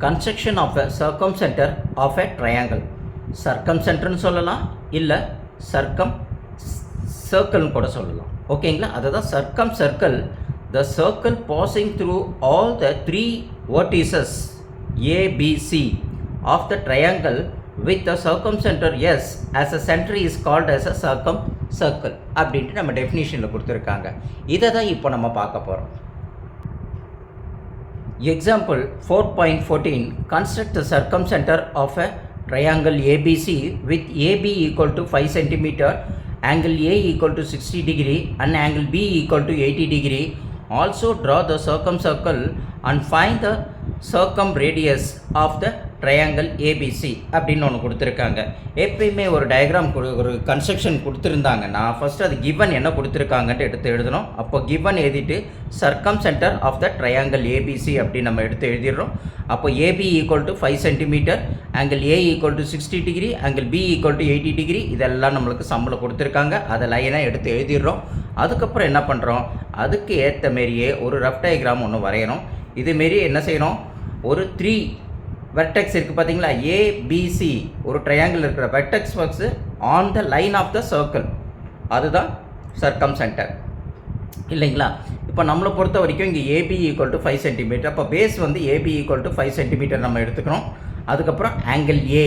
construction of a circumcenter of a triangle. சர்க்கம்சென்டர்னு சொல்லலாம், இல்லை சர்க்கிள்னு கூட சொல்லலாம். ஓகேங்களா, அதுதான் circumcircle. The circle passing through all the 3 vertices ABC of the triangle with the circumcenter S as a center is called as a circumcircle அப்படின்ட்டு நம்ம டெஃபினிஷனில் கொடுத்துருக்காங்க. இதை தான் இப்போ நம்ம பார்க்க போகிறோம். Example 4.14 construct the circumcenter of a triangle ABC with AB equal to 5 cm, angle A equal to 60 degree and angle B equal to 80 degree. Also draw the circumcircle and find the circumradius of the triangle ABC அப்படின்னு ஒன்று கொடுத்துருக்காங்க. எப்பயுமே ஒரு diagram ஒரு construction கொடுத்துருந்தாங்கன்னா first அது given என்ன கொடுத்துருக்காங்கன்ட்டு எடுத்து எழுதணும். அப்போ கிவன் எழுதிட்டு circumcentre of the triangle ABC அப்படின்னு நம்ம எடுத்து எழுதிடுறோம். அப்போ AB equal to 5 centimetre, angle A equal to 60 degree, angle B equal to 80 degree. இதெல்லாம் நம்மளுக்கு சம்பளம் கொடுத்துருக்காங்க. அதை லைனாக எடுத்து எழுதிடுறோம். அதுக்கப்புறம் என்ன பண்ணுறோம், அதுக்கு ஏற்ற மாரியே ஒரு ரஃப் டயக்ராம் ஒன்று வரையணும். இதுமாரி என்ன செய்யணும், ஒரு 3 வெர்டெக்ஸ் இருக்குது பார்த்தீங்களா, ஏபிசி ஒரு ட்ரையாங்கிள் இருக்கிற vertex works on the line of the circle, அதுதான் சர்க்கம் சென்டர் இல்லைங்களா. இப்போ நம்மளை பொறுத்த வரைக்கும் இங்கே ஏபி ஈக்குவல் டு 5 சென்டிமீட்டர். அப்போ பேஸ் வந்து ஏபி ஈக்குவல் டு 5 சென்டிமீட்டர் நம்ம எடுத்துக்கிறோம். அதுக்கப்புறம் ஆங்கிள் ஏ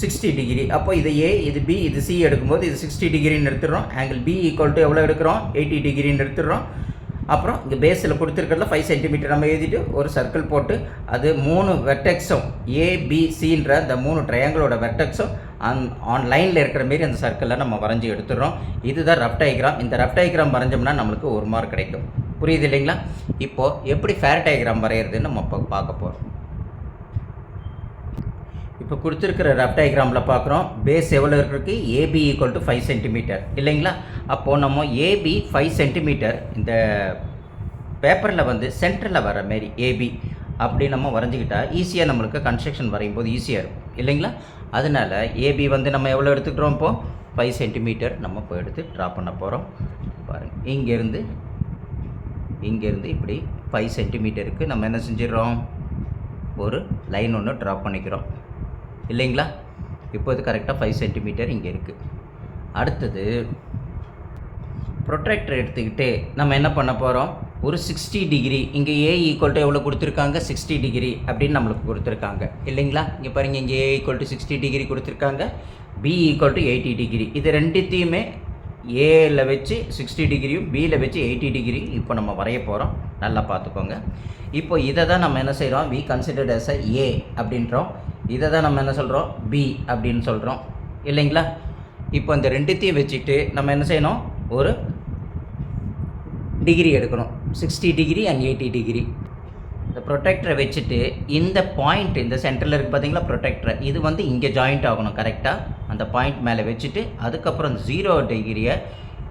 60 டிகிரி. அப்போ இது ஏ, இது பி, இது சி எடுக்கும்போது இது 60 டிகிரின்னு எடுத்துடுறோம். ஆங்கிள் பி ஈக்குவல் டு எவ்வளோ எடுக்கிறோம், 80 டிகிரின்னு எடுத்துடுறோம். அப்புறம் இங்கே பேஸில் கொடுத்துருக்கிறதுல 5 சென்டிமீட்டர் நம்ம எழுதிட்டு ஒரு சர்க்கிள் போட்டு அது 3 வெர்டெக்ஸும் ஏபிசின்ற அந்த 3 ட்ரையாங்கிளோட வெர்டெக்ஸும் ஆன் லைனில் இருக்கிற மாரி அந்த சர்க்கிளில் நம்ம வரைஞ்சி எடுத்துடுறோம். இதுதான் ரஃப் டயக்ராம். இந்த ரஃப் டயக்ராம் வரைஞ்சோம்னா நம்மளுக்கு 1 மார்க் கிடைக்கும். புரியுது இல்லைங்களா. இப்போது எப்படி ஃபேர் டயக்ராம் வரைகிறதுன்னு நம்ம இப்போ பார்க்க போகிறோம். இப்போ கொடுத்துருக்கிற ரஃப் டயக்ராமில் பார்க்குறோம், பேஸ் எவ்வளோ இருக்குது, ஏபி ஈக்குவல் டு 5 சென்டிமீட்டர் இல்லைங்களா. அப்போது நம்ம ஏபி 5 சென்டிமீட்டர் இந்த பேப்பரில் வந்து சென்டரில் வர மாரி ஏபி அப்படி நம்ம வரைஞ்சிக்கிட்டால் ஈஸியாக நம்மளுக்கு கன்ஸ்ட்ரக்ஷன் வரையும் போது ஈஸியாக இருக்கும் இல்லைங்களா. அதனால் ஏபி வந்து நம்ம எவ்வளோ எடுத்துக்கிறோம், இப்போது 5 சென்டிமீட்டர் நம்ம இப்போ எடுத்து ட்ரா பண்ண போகிறோம். பாருங்கள், இங்கேருந்து இப்படி 5 சென்டிமீட்டருக்கு நம்ம என்ன செஞ்சிடறோம், ஒரு லைன் ஒன்று ட்ரா பண்ணிக்கிறோம் இல்லைங்களா. இப்போ இது கரெக்டாக 5 சென்டிமீட்டர் இங்கே இருக்குது. அடுத்தது ப்ரொட்ராக்டர் எடுத்துக்கிட்டு நம்ம என்ன பண்ண போகிறோம், ஒரு 60 டிகிரி இங்கே ஏ ஈக்குவல் டு எவ்வளோ கொடுத்துருக்காங்க, 60 டிகிரி அப்படின்னு நம்மளுக்கு கொடுத்துருக்காங்க இல்லைங்களா. இங்கே பாருங்கள், இங்கே ஏ ஈக்குவல் டு 60 டிகிரி கொடுத்துருக்காங்க, பி ஈக்குவல் டு 80 டிகிரி. இது ரெண்டுத்தையுமே ஏல வச்சு 60 டிகிரியும் பியில் வச்சு 80 டிகிரி இப்போ நம்ம வரைய போகிறோம். நல்லா பார்த்துக்கோங்க. இப்போ இதை தான் நம்ம என்ன செய்கிறோம், வி கன்சிடர்ட் as a ஏ அப்படின்றோம். இதை தான் நம்ம என்ன சொல்கிறோம், பி அப்படின்னு சொல்கிறோம் இல்லைங்களா. இப்போ இந்த ரெண்டுத்தையும் வச்சுட்டு நம்ம என்ன செய்யணும், ஒரு டிகிரி எடுக்கணும், 60 டிகிரி அண்ட் 80 டிகிரி. இந்த ப்ரொடெக்டரை வச்சுட்டு இந்த பாயிண்ட் இந்த சென்டரில் இருக்குது பார்த்தீங்களா ப்ரொடெக்டரை, இது வந்து இங்கே ஜாயிண்ட் ஆகணும் கரெக்டாக. அந்த பாயிண்ட் மேலே வச்சுட்டு அதுக்கப்புறம் அந்த 0 டிகிரியை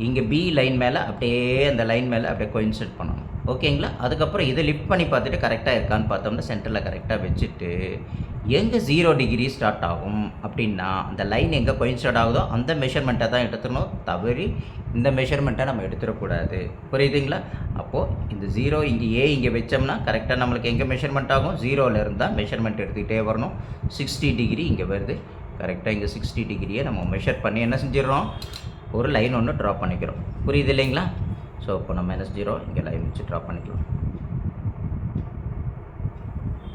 இங்கே பி லைன் மேலே அப்படியே அந்த லைன் மேலே அப்படியே கோயின்சைட் பண்ணணும் ஓகேங்களா. அதுக்கப்புறம் இதை லிஃப்ட் பண்ணி பார்த்துட்டு கரெக்டாக இருக்கான்னு பார்த்தோம்னா சென்டரில் கரெக்டாக வச்சுட்டு எங்கே 0 டிகிரி ஸ்டார்ட் ஆகும் அப்படின்னா அந்த லைன் எங்கே கோயின்சைட் ஆகுதோ அந்த மெஷர்மெண்ட்டை தான் எடுத்துக்கணும், தவறி இந்த மெஷர்மெண்ட்டை நம்ம எடுத்துடக்கூடாது. புரியுதுங்களா. அப்போது இந்த 0 இங்கே ஏ இங்கே வச்சோம்னா கரெக்டாக நம்மளுக்கு எங்கே மெஷர்மெண்ட் ஆகும், 0ல் இருந்தால் மெஷர்மெண்ட் எடுத்துக்கிட்டே வரணும். 60 டிகிரி இங்கே வருது, கரெக்டாக இங்கே 60 டிகிரியை நம்ம மெஷர் பண்ணி என்ன செஞ்சிடறோம், ஒரு லைன் ஒன்று ட்ரா பண்ணிக்கிறோம். புரியுது இல்லைங்களா. ஸோ இப்போ நம்ம என்ன செஞ்சிடறோம், இங்கே லைன் வச்சு ட்ரா பண்ணிக்கலாம்.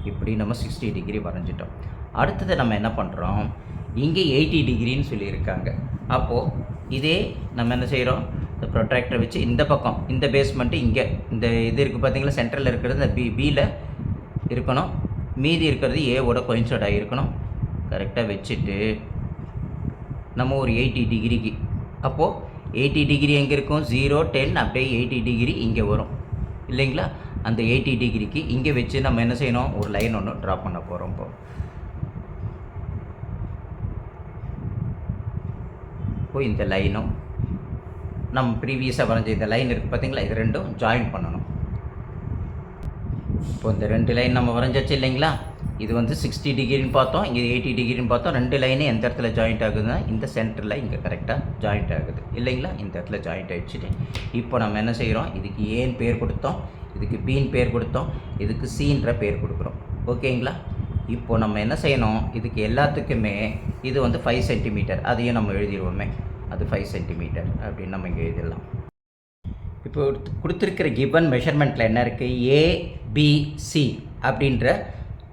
இப்படி நம்ம 60 டிகிரி வரைஞ்சிட்டோம். அடுத்தது நம்ம என்ன பண்ணுறோம், இங்கே 80 டிகிரின்னு சொல்லியிருக்காங்க. அப்போது இதே நம்ம என்ன செய்கிறோம், இந்த ப்ரொட்ராக்டரை வச்சு இந்த பக்கம் இந்த பேஸ்மெண்ட்டு இங்கே இந்த இது இருக்குது பார்த்தீங்களா, சென்டரில் இருக்கிறது இந்த பியில் இருக்கணும், மீதி இருக்கிறது ஏவோட கோயின்சைட் ஆகிருக்கணும். கரெக்டாக வச்சுட்டு நம்ம ஒரு 80 டிகிரிக்கு, அப்போது 80 டிகிரி எங்கே இருக்கும், 0, 10 அப்படியே 80 டிகிரி இங்கே வரும் இல்லைங்களா. அந்த 80 டிகிரிக்கு இங்கே வச்சு நம்ம என்ன செய்யணும், ஒரு லைன் ஒன்று ட்ரா பண்ண போகிறோம். இப்போ இந்த லைனும் நம்ம ப்ரீவியஸாக வரைஞ்ச இந்த லைன் இருக்குது பார்த்தீங்களா, இது ரெண்டும் ஜாயின் பண்ணணும். இப்போ இந்த 2 லைன் நம்ம வரைஞ்சாச்சு இல்லைங்களா. இது வந்து 60 டிகிரின்னு பார்த்தோம், இங்கே 80 டிகிரின்னு பார்த்தோம். 2 லைனே எந்த இடத்துல ஜாயிண்ட் ஆகுதுன்னா இந்த சென்டரில் இங்கே கரெக்டாக ஜாயிண்ட் ஆகுது இல்லைங்களா. இந்த இடத்துல ஜாயிண்ட் ஆகிடுச்சுட்டு இப்போ நம்ம என்ன செய்கிறோம், இதுக்கு ஏன்னு பேர் கொடுத்தோம், இதுக்கு பின்னு பேர் கொடுத்தோம், இதுக்கு சின்ற பேர் கொடுக்குறோம் ஓகேங்களா. இப்போ நம்ம என்ன செய்யணும், இதுக்கு எல்லாத்துக்குமே இது வந்து 5 சென்டிமீட்டர், அதையும் நம்ம எழுதிடுவோமே. அது 5 சென்டிமீட்டர் அப்படின்னு நம்ம இங்கே எழுதிடலாம். இப்போ கொடுத்துருக்கிற கிவன் மெஷர்மெண்ட்டில் என்ன இருக்குது, ஏபிசி அப்படின்ற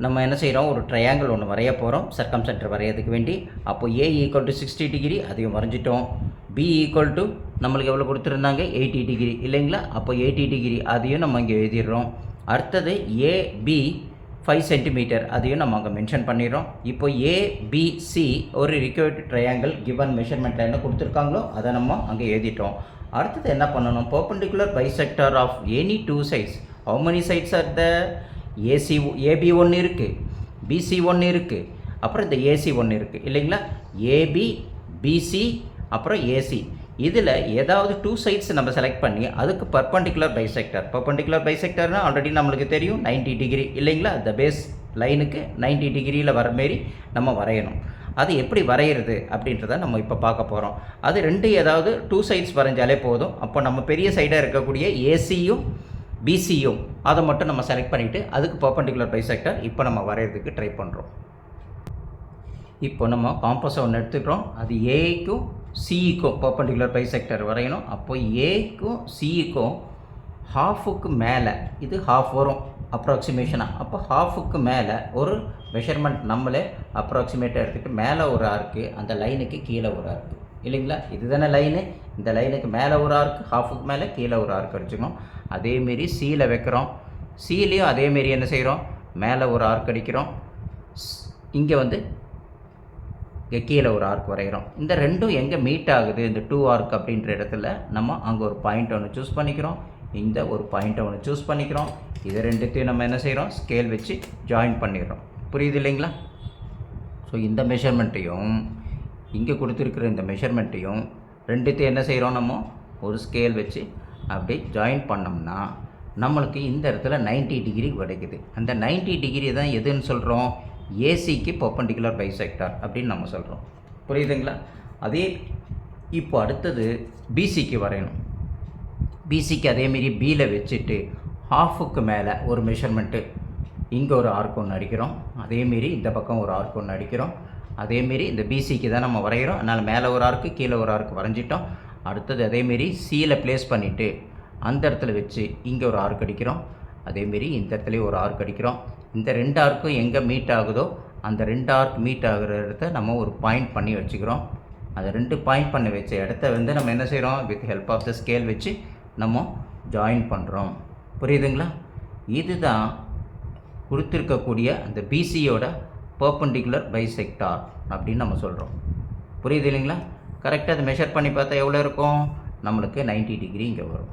நம்ம என்ன செய்கிறோம், ஒரு ட்ரையாங்கிள் ஒன்று வரைய போகிறோம் சர்க்கம்சென்டர் வரையறதுக்கு வேண்டி. அப்போ ஏ ஈக்குவல் டு 60 டிகிரி அதையும் வரைஞ்சிட்டோம். பி ஈக்குவல் டு நம்மளுக்கு எவ்வளோ கொடுத்துருந்தாங்க, 80 டிகிரி இல்லைங்களா. அப்போ 80 டிகிரி அதையும் நம்ம இங்கே எழுதிடுறோம். அடுத்தது ஏபி 5 சென்டிமீட்டர் அதையும் நம்ம அங்கே மென்ஷன் பண்ணிடுறோம். இப்போ ஏபிசி ஒரு ரிக்வயர்டு ட்ரையாங்கிள் கிவன் மெஷர்மெண்ட்டில் என்ன கொடுத்துருக்காங்களோ அதை நம்ம அங்கே எழுதிட்டோம். அடுத்தது என்ன பண்ணணும், perpendicular bisector of any 2 sides. How many sides are there? AB ஒன்று இருக்குது, பிசி ஒன்று இருக்குது, அப்புறம் இந்த ஏசி ஒன்று இருக்குது இல்லைங்களா. ஏபி பிசி அப்புறம் ஏசி, இதில் ஏதாவது 2 sides நம்ம செலக்ட் பண்ணி அதுக்கு பர்பெண்டிகுலர் பைசெக்டர்னால் ஆல்ரெடி நம்மளுக்கு தெரியும் 90 டிகிரி இல்லைங்களா. இந்த பேஸ் லைனுக்கு 90 டிகிரியில் வர மாரி நம்ம வரையணும். அது எப்படி வரைகிறது அப்படின்றத நம்ம இப்போ பார்க்க போகிறோம். அது ஏதாவது 2 sides வரைஞ்சாலே போதும். அப்போ நம்ம பெரிய சைடாக இருக்கக்கூடிய ஏசியும் பிசியும் அதை மட்டும் நம்ம செலக்ட் பண்ணிவிட்டு அதுக்கு பர்பெண்டிகுலர் பைசெக்டர் இப்போ நம்ம வரைகிறதுக்கு ட்ரை பண்ணுறோம். இப்போ நம்ம காம்பஸை ஒன்று எடுத்துக்கிறோம். அது ஏக்கும் சிஇக்கும் பர்பெண்டிகுலர் பைசெக்டர் வரையணும். அப்போ ஏக்கும் சிஇக்கும் ஹாஃபுக்கு மேலே, இது ஹாஃப் வரும் அப்ராக்சிமேஷனாக. அப்போ ஹாஃபுக்கு மேலே ஒரு மெஷர்மெண்ட் நம்மளே அப்ராக்சிமேட்டாக எடுத்துகிட்டு மேலே ஒரு ஆர்க்கு, அந்த லைனுக்கு கீழே ஒரு ஆர்க்கு இல்லைங்களா. இதுதானே லைனு, இந்த லைனுக்கு மேலே ஒரு ஆர்க்கு, ஹாஃபுக்கு மேலே கீழே ஒரு ஆர்க் அடிச்சுக்கணும். அதேமாரி சியில் வைக்கிறோம். சிலையும் அதேமாரி என்ன செய்கிறோம், மேலே ஒரு ஆர்க் அடிக்கிறோம், இங்கே வந்து கீழே ஒரு ஆர்க் வரைகிறோம். இந்த ரெண்டும் எங்கே மீட் ஆகுது, இந்த 2 ஆர்க் அப்படின்ற இடத்துல நம்ம அங்கே ஒரு பாயிண்ட் ஒன்று சூஸ் பண்ணிக்கிறோம், இந்த ஒரு பாயிண்ட்டை ஒன்று சூஸ் பண்ணிக்கிறோம். இது ரெண்டுத்தையும் நம்ம என்ன செய்கிறோம், ஸ்கேல் வச்சு ஜாயின் பண்ணிடுறோம். புரியுது இல்லைங்களா. ஸோ இந்த மெஷர்மெண்ட்டையும் இங்கே கொடுத்துருக்குற இந்த மெஷர்மெண்ட்டையும் ரெண்டுத்தையும் என்ன செய்கிறோம், நம்ம ஒரு ஸ்கேல் வச்சு அப்படி ஜாயின் பண்ணோம்னா நம்மளுக்கு இந்த இடத்துல 90 டிகிரி கிடைக்குது. அந்த 90 டிகிரி தான் எதுன்னு சொல்கிறோம், ஏசிக்கு பர்பெண்டிகுலர் பைசெக்டர் அப்படின்னு நம்ம சொல்கிறோம். புரியுதுங்களா. அதே இப்போ அடுத்தது பிசிக்கு வரையணும். பிசிக்கு அதேமாரி பியில் வச்சுட்டு ஹாஃபுக்கு மேலே ஒரு மெஷர்மெண்ட்டு, இங்கே ஒரு ஆர்க் ஒன்று அடிக்கிறோம், அதேமாரி இந்த பக்கம் ஒரு ஆர்க் ஒன்று அடிக்கிறோம். அதேமாரி இந்த பிசிக்கு தான் நம்ம வரைகிறோம், அதனால் மேலே ஒரு ஆர்க்கு கீழே ஒரு ஆர்க் வரைஞ்சிட்டோம். அடுத்தது அதேமாரி சியில் ப்ளேஸ் பண்ணிவிட்டு அந்த இடத்துல வச்சு இங்கே ஒரு ஆர்க் அடிக்கிறோம், அதேமாரி இந்த இடத்துலையும் ஒரு ஆர்க் அடிக்கிறோம். இந்த 2 ஆர்க்கும் எங்கே மீட் ஆகுதோ அந்த 2 ஆர்க் மீட் ஆகிற இடத்த நம்ம ஒரு பாயிண்ட் பண்ணி வச்சுக்கிறோம். அந்த 2 பாயிண்ட் பண்ணி வச்ச இடத்த வந்து நம்ம என்ன செய்கிறோம், with help of the scale வச்சு நம்ம ஜாயின் பண்ணுறோம். புரியுதுங்களா. இதுதான் கொடுத்துருக்கக்கூடிய அந்த பிசியோட பர்பெண்டிகுலர் பைசெக்டார் அப்படின்னு நம்ம சொல்கிறோம். புரியுது இல்லைங்களா. கரெக்டாக அதை மெஷர் பண்ணி பார்த்தா எவ்வளோ இருக்கும், நம்மளுக்கு 90 டிகிரி இங்கே வரும்.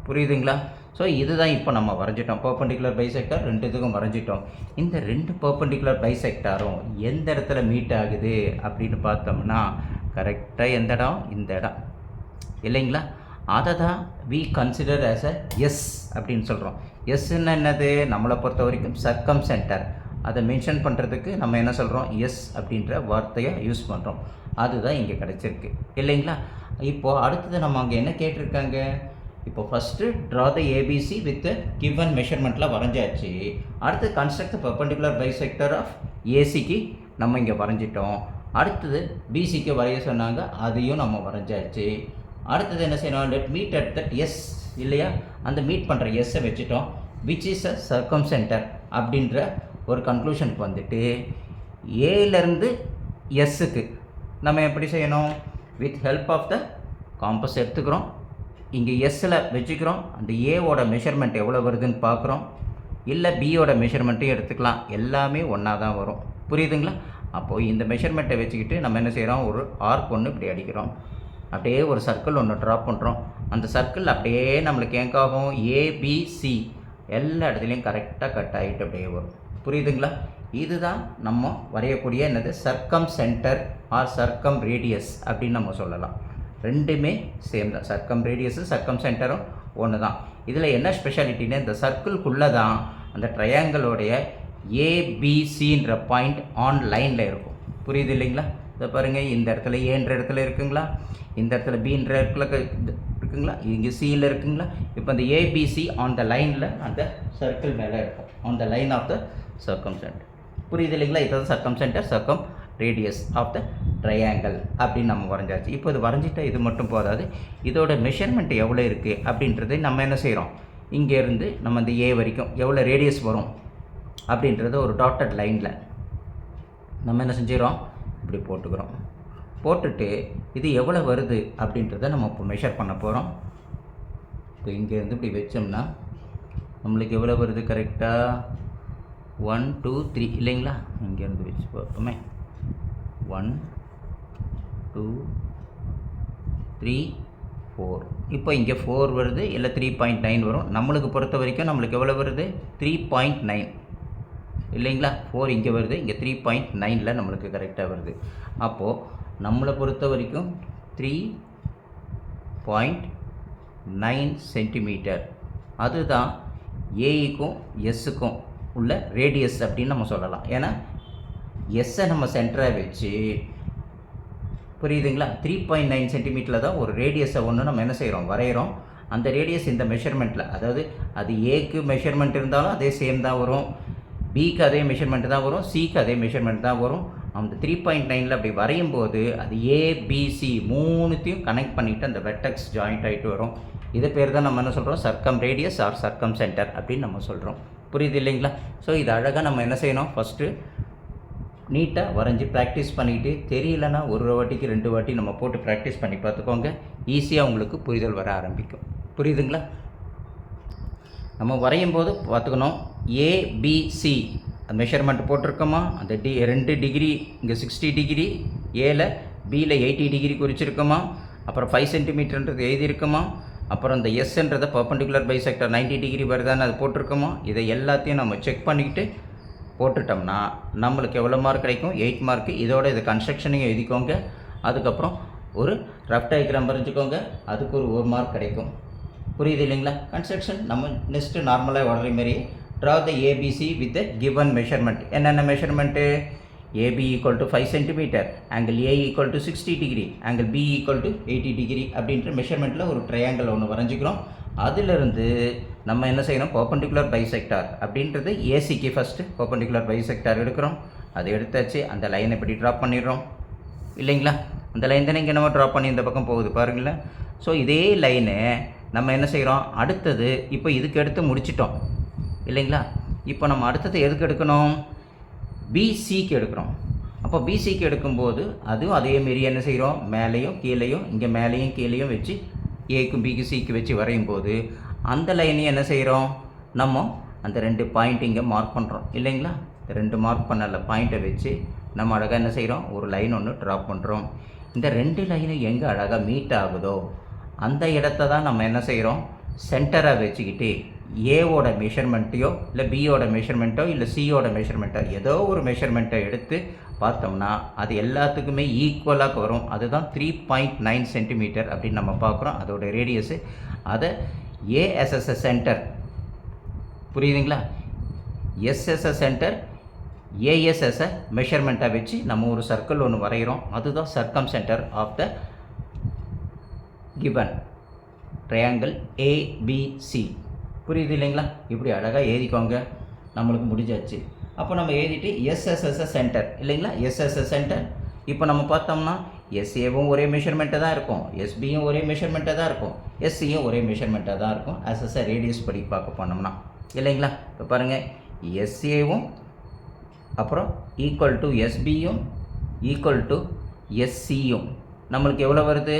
புரியுதுங்களா. ஸோ இதுதான் இப்போ நம்ம வரைஞ்சிட்டோம், பர்பெண்டிகுலர் பைசெக்டார் 2 இதுக்கும் வரைஞ்சிட்டோம். இந்த 2 பர்பெண்டிகுலர் பைசெக்டாரும் எந்த இடத்துல மீட் ஆகுது அப்படின்னு பார்த்தோம்னா கரெக்டாக எந்த இடம், இந்த இடம் இல்லைங்களா. அதை தான் we consider as a S அப்படின்னு சொல்கிறோம். எஸ்ன்னு என்னது, நம்மளை பொறுத்த வரைக்கும் சர்க்கம் சென்டர், அதை மென்ஷன் பண்ணுறதுக்கு நம்ம என்ன சொல்கிறோம், எஸ் அப்படின்ற வார்த்தையை யூஸ் பண்ணுறோம். அதுதான் இங்கே கிடச்சிருக்கு இல்லைங்களா. இப்போது அடுத்தது நம்ம அங்கே என்ன கேட்டிருக்காங்க, இப்போ first draw the ABC with given மெஷர்மெண்ட்டில் வரைஞ்சாச்சு. அடுத்து construct the perpendicular bisector of ஏசிக்கு நம்ம இங்கே வரைஞ்சிட்டோம். அடுத்தது பிசிக்கு வரைய சொன்னாங்க, அதையும் நம்ம வரைஞ்சாச்சு. அடுத்தது என்ன செய்யணும், let meet at that S இல்லையா, அந்த மீட் பண்ணுற எஸ்ஸை வச்சுட்டோம். Which is a circumcentre அப்படின்ற ஒரு கன்க்ளூஷனுக்கு வந்துட்டு ஏலேருந்து எஸ்ஸுக்கு நம்ம எப்படி செய்யணும், with help of the compass எடுத்துக்கிறோம், இங்கே எஸ்ஸில் வச்சுக்கிறோம். அந்த ஏவோட மெஷர்மெண்ட் எவ்வளோ வருதுன்னு பார்க்குறோம், இல்லை பியோட மெஷர்மெண்ட்டையும் எடுத்துக்கலாம், எல்லாமே ஒன்றா தான் வரும். புரியுதுங்களா. அப்போது இந்த மெஷர்மெண்ட்டை வச்சுக்கிட்டு நம்ம என்ன செய்கிறோம், ஒரு ஆர்க் ஒன்று இப்படி அடிக்கிறோம், அப்படியே ஒரு சர்க்கிள் ஒன்று ட்ரா பண்ணுறோம். அந்த சர்க்கிள் அப்படியே நம்மளுக்கு எங்காகும், ஏபிசி எல்லா இடத்துலையும் கரெக்டாக கட் ஆகிட்டு அப்படியே வரும். புரியுதுங்களா. இதுதான் நம்ம வரையக்கூடிய என்னது, சர்க்கம் சென்டர் ஆர் சர்க்கம் ரேடியஸ் அப்படின்னு நம்ம சொல்லலாம். ரெண்டுமே சேம் தான், சர்க்கம் ரேடியஸும் சர்க்கம் சென்டரும் ஒன்று தான். இதில் என்ன ஸ்பெஷாலிட்டின்னு, இந்த சர்க்கிள்குள்ளே தான் அந்த ட்ரையாங்கிளோடைய ஏபிசின்ற பாயிண்ட் ஆன் லைனில் இருக்கும். புரியுது இல்லைங்களா. இதை பாருங்கள், இந்த இடத்துல ஏன்ற இடத்துல இருக்குங்களா, இந்த இடத்துல பின்ற இடத்துல இருக்குங்களா, இங்கே சியில் இருக்குங்களா. இப்போ இந்த ஏபிசி ஆன் த லைனில் அந்த சர்க்கிள் மேலே இருக்கும், on the line of the circumcentre. புரியுது இல்லைங்களா? இதுதான் circumcentre, circumradius of the triangle அப்படின்னு நம்ம வரைஞ்சாச்சு. இப்போ இது வரைஞ்சிட்டா இது மட்டும் போதாது, இதோட மெஷர்மெண்ட் எவ்வளோ இருக்குது அப்படின்றத நம்ம என்ன செய்கிறோம், இங்கேருந்து நம்ம இந்த ஏ வரைக்கும் எவ்வளோ ரேடியஸ் வரும் அப்படின்றத ஒரு டாட்டட் லைனில் நம்ம என்ன செஞ்சிடறோம், இப்படி போட்டுக்கிறோம். போட்டுட்டு இது எவ்வளோ வருது அப்படின்றத நம்ம இப்போ மெஷர் பண்ண போகிறோம். இப்போ இங்கேருந்து இப்படி வச்சோம்னா நம்மளுக்கு எவ்வளோ வருது கரெக்டாக 1 2 3 இல்லைங்களா? இங்கேருந்து வச்சு பார்ப்போமே. 1 2 3 4. இப்போ இங்கே 4 வருது, இல்லை 3.9 வரும். நம்மளுக்கு பொறுத்த வரைக்கும் நம்மளுக்கு எவ்வளோ வருது, 3.9 இல்லைங்களா? 4 இங்கே வருது, இங்கே 3.9ல் நம்மளுக்கு கரெக்டாக வருது. அப்போது நம்மளை பொறுத்த வரைக்கும் 3.9 சென்டிமீட்டர் அதுதான் ஏஇக்கும் எஸ்ஸுக்கும் உள்ள ரேடியஸ் அப்படின்னு நம்ம சொல்லலாம். ஏன்னா எஸ்ஸை நம்ம சென்டராக வச்சு, புரியுதுங்களா, 3.9 சென்டிமீட்டரில் தான் ஒரு ரேடியஸை ஒன்று நம்ம என்ன செய்கிறோம், வரைகிறோம். அந்த ரேடியஸ் இந்த மெஷர்மெண்ட்டில், அதாவது அது ஏக்கு மெஷர்மெண்ட் இருந்தாலும் அதே சேம் தான் வரும், பிக்கு அதே மெஷர்மெண்ட் தான் வரும், சிக்கு அதே மெஷர்மெண்ட் தான் வரும். அந்த 3.9ல் அப்படி வரையும் போது அது ஏபிசி மூணுத்தையும் கனெக்ட் பண்ணிவிட்டு அந்த வெர்டெக்ஸ் ஜாயிண்ட் ஆகிட்டு வரும். இது பேர் தான் நம்ம என்ன சொல்கிறோம், சர்க்கம் ரேடியஸ் ஆர் சர்க்கம் சென்டர் அப்படின்னு நம்ம சொல்கிறோம். புரியுது இல்லைங்களா? ஸோ இது அழகாக நம்ம என்ன செய்யணும், ஃபஸ்ட்டு நீட்டாக வரைஞ்சி ப்ராக்டிஸ் பண்ணிக்கிட்டு, தெரியலன்னா ஒரு வாட்டிக்கு 2 வாட்டி நம்ம போட்டு ப்ராக்டிஸ் பண்ணி பார்த்துக்கோங்க. ஈஸியாக உங்களுக்கு புரிதல் வர ஆரம்பிக்கும். புரியுதுங்களா? நம்ம வரையும் போது பார்த்துக்கணும், ஏபிசி மெஷர்மெண்ட் போட்டிருக்கோமா, அந்த 2 டிகிரி இங்கே 60 டிகிரி, ஏல பியில் 80 டிகிரி குறிச்சிருக்கோமா, அப்புறம் 5 சென்டிமீட்டர்ன்றது எழுதியிருக்குமா, அப்புறம் இந்த எஸ்ன்றதை பர்பண்டிகுலர் பைசெக்டர் 90 டிகிரி வருதான்னு அது போட்டிருக்கோமா. இதை எல்லாத்தையும் நம்ம செக் பண்ணிக்கிட்டு போட்டுட்டோம்னா நம்மளுக்கு எவ்வளோ மார்க் கிடைக்கும், 8 மார்க்கு. இதோட இது கன்ஸ்ட்ரக்ஷனையும் எழுதிக்கோங்க. அதுக்கப்புறம் ஒரு ரஃப் டயக்ராம் வரைஞ்சிக்கோங்க, அதுக்கு ஒரு 1 மார்க் கிடைக்கும். புரியுது இல்லைங்களா? கன்ஸ்ட்ரக்ஷன் நம்ம நெக்ஸ்ட்டு நார்மலாக வர்ற மாதிரி draw the ABC with the given measurement. என்னென்ன measurement, AB equal to 5 centimetre, angle A equal to 60 degree, angle B equal to 80 degree அப்படின்ற மெஷர்மெண்ட்டில் ஒரு ட்ரையாங்கிள் ஒன்று வரைஞ்சிக்கிறோம். அதிலிருந்து நம்ம என்ன செய்யணும், பர்பண்டிகுலர் பைசெக்டார் அப்படின்றது ஏசிக்கு ஃபஸ்ட்டு பர்பண்டிகுலர் பைசெக்டார் எடுக்கிறோம். அதை எடுத்தாச்சு, அந்த லைனை இப்படி ட்ராப் பண்ணிடுறோம் இல்லைங்களா? அந்த லைன் தானே இங்கே நம்ம ட்ராப் பண்ணி இந்த பக்கம் போகுது பாருங்களேன். ஸோ இதே லைனை நம்ம என்ன செய்கிறோம், அடுத்தது இப்போ இதுக்கு எடுத்து முடிச்சிட்டோம் இல்லைங்களா? இப்போ நம்ம அடுத்தது எதுக்கு எடுக்கணும், பிசிக்கு எடுக்கிறோம். அப்போ பிசிக்கு எடுக்கும்போது அதுவும் அதேமாரி என்ன செய்கிறோம், மேலேயும் கீழேயும், இங்கே மேலேயும் கீழேயும் வச்சு ஏக்கும் பிக்கு சிக்கு வச்சு வரையும் போது அந்த லைனையும் என்ன செய்கிறோம், நம்ம அந்த 2 பாயிண்ட் இங்கே மார்க் பண்ணுறோம் இல்லைங்களா? 2 மார்க் பண்ணல பாயிண்ட்டை வச்சு நம்ம அழகாக என்ன செய்கிறோம், ஒரு லைன் ஒன்று ட்ராப் பண்ணுறோம். இந்த 2 லைனும் எங்கே அழகாக மீட் ஆகுதோ அந்த இடத்த தான் நம்ம என்ன செய்கிறோம், சென்டராக வச்சுக்கிட்டு ஏவோட மெஷர்மெண்ட்டையோ இல்லை பியோட மெஷர்மெண்ட்டோ இல்லை சியோட மெஷர்மெண்ட்டோ ஏதோ ஒரு மெஷர்மெண்ட்டை எடுத்து பார்த்தோம்னா அது எல்லாத்துக்குமே ஈக்குவலாக வரும். அதுதான் 3.9 சென்டிமீட்டர் அப்படின்னு நம்ம பார்க்குறோம். அதோட ரேடியஸு அதை ஏஎஸ்எஸ் சென்டர், புரியுதுங்களா? எஸ்எஸ்எஸ் சென்டர் ஏஎஸ்எஸ் மெஷர்மெண்ட்டாக வச்சு நம்ம ஒரு சர்க்கிள் ஒன்று வரைகிறோம். அதுதான் circumcentre of the given triangle ABC. புரியுது இல்லைங்களா? இப்படி அழகாக எழுதிக்கோங்க. நம்மளுக்கு முடிஞ்சாச்சு. அப்போ நம்ம எழுதிட்டு எஸ்எஸ்எஸ் சென்டர் இல்லைங்களா, எஸ்எஸ்எஸ் சென்டர். இப்போ நம்ம பார்த்தோம்னா எஸ்ஏவும் ஒரே மெஷர்மெண்ட்டாக தான் இருக்கும், எஸ்பியும் ஒரே மெஷர்மெண்ட்டாக தான் இருக்கும், எஸ்சியும் ஒரே மெஷர்மெண்ட்டாக தான் இருக்கும். எஸ்எஸ்ஐ ரேடியஸ் படி பார்க்க போனோம்னா இல்லைங்களா? இப்போ பாருங்கள், எஸ்ஏவும் அப்புறம் ஈக்குவல் டு எஸ்பியும் ஈக்குவல் டு எஸ்சியும் நம்மளுக்கு எவ்வளோ வருது,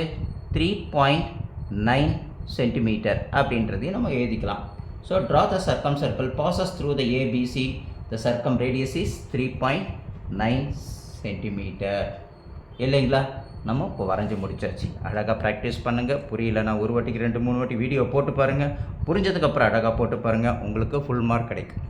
3.9 சென்டிமீட்டர் அப்படின்றதையும் நம்ம எழுதிக்கலாம். So draw the Sargam circle bosses through the ABC. The Sargam radius is 3.9 centimetre இல்லைங்களா? நம்ம இப்போ வரைஞ்சி முடிச்சாச்சு. அழகாக ப்ராக்டிஸ் பண்ணுங்கள். புரியலன்னா ஒரு வாட்டிக்கு 2 3 வாட்டி வீடியோ போட்டு பாருங்கள். புரிஞ்சதுக்கப்புறம் அழகாக போட்டு பாருங்கள், உங்களுக்கு ஃபுல் மார்க் கிடைக்கும்.